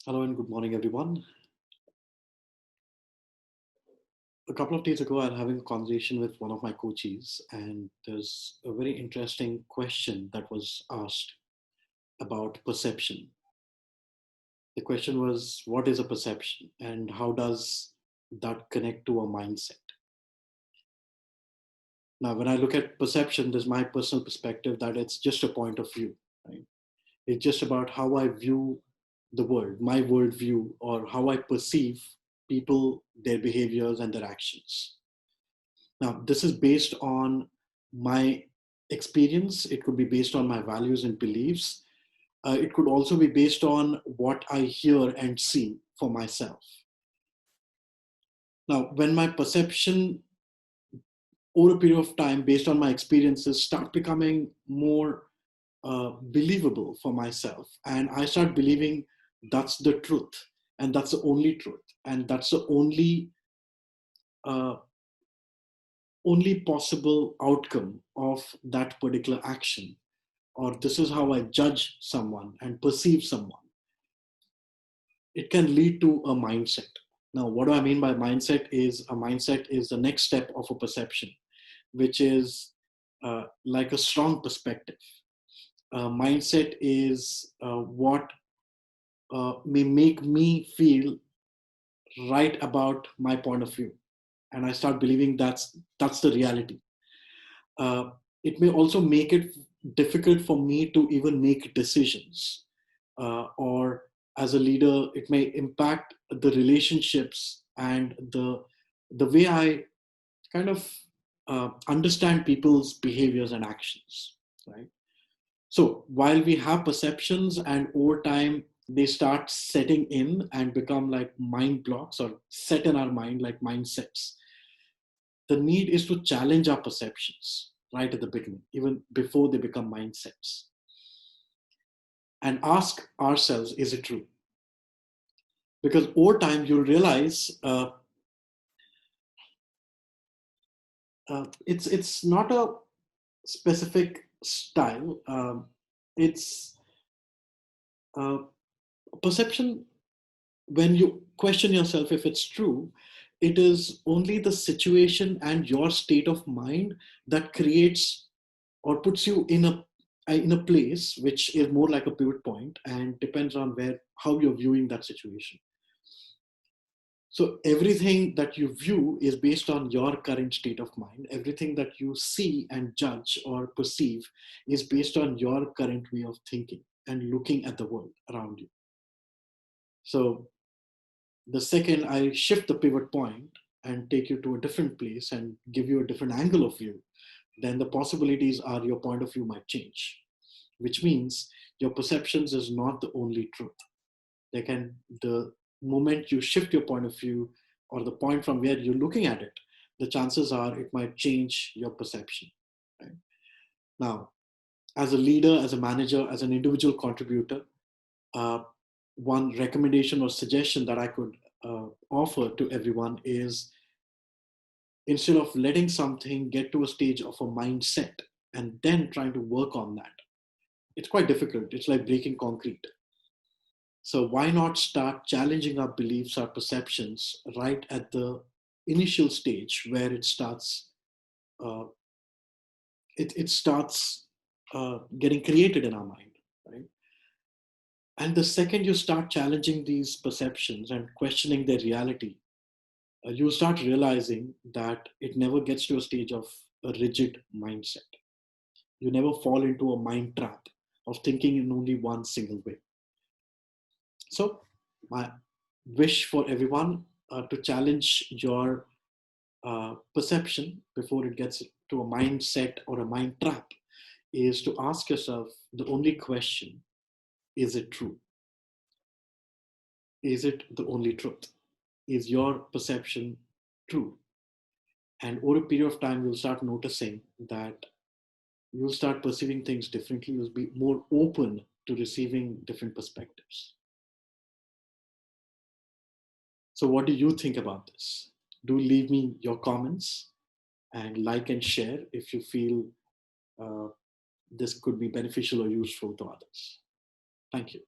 Hello and good morning, everyone. A couple of days ago, I was having a conversation with one of my coaches, and there's a very interesting question that was asked about perception. The question was, what is a perception, and how does that connect to a mindset? Now, when I look at perception, there's my personal perspective that it's just a point of view, right? It's just about how I view the world, my worldview, or how I perceive people, their behaviors, and their actions. Now, this is based on my experience. It could be based on my values and beliefs. It could also be based on what I hear and see for myself. Now, when my perception over a period of time, based on my experiences, start becoming more believable for myself, and I start believing that's the truth, and that's the only truth, and that's the uh, only possible outcome of that particular action, or this is how I judge someone and perceive someone, it can lead to a mindset. Now, what do I mean by mindset? Is a mindset is the next step of a perception, which is like a strong perspective. Mindset is what may make me feel right about my point of view, and I start believing that's the reality. uh, it may also make it difficult for me to even make decisions, or as a leader it may impact the relationships and the way I kind of understand people's behaviors and actions, right? So while we have perceptions, and over time they start setting in and become like mind blocks, or set in our mind like mindsets, the need is to challenge our perceptions right at the beginning, even before they become mindsets, and ask ourselves, is it true? Because over time, you'll realize it's not a specific style. It's uh, perception. When you question yourself if it's true, it is only the situation and your state of mind that creates or puts you in a place which is more like a pivot point, and depends on where how you're viewing that situation. So everything that you view is based on your current state of mind. Everything that you see and judge or perceive is based on your current way of thinking and looking at the world around you. So the second I shift the pivot point and take you to a different place and give you a different angle of view, then the possibilities are your point of view might change, which means your perceptions is not the only truth. They can, the moment you shift your point of view, or the point from where you're looking at it, the chances are it might change your perception. Right? Now, as a leader, as a manager, as an individual contributor, uh, one recommendation or suggestion that I could offer to everyone is, instead of letting something get to a stage of a mindset and then trying to work on that, it's quite difficult. It's like breaking concrete. So why not start challenging our beliefs, our perceptions, right at the initial stage where uh, it starts getting created in our mind, right? And the second you start challenging these perceptions and questioning their reality, you start realizing that it never gets to a stage of a rigid mindset. You never fall into a mind trap of thinking in only one single way. So, my wish for everyone to challenge your perception before it gets to a mindset or a mind trap is to ask yourself the only question: is it true? Is it the only truth? Is your perception true? And over a period of time, you'll start noticing that you'll start perceiving things differently. You'll be more open to receiving different perspectives. So, what do you think about this? Do leave me your comments and like and share if you feel uh, this could be beneficial or useful to others. Thank you.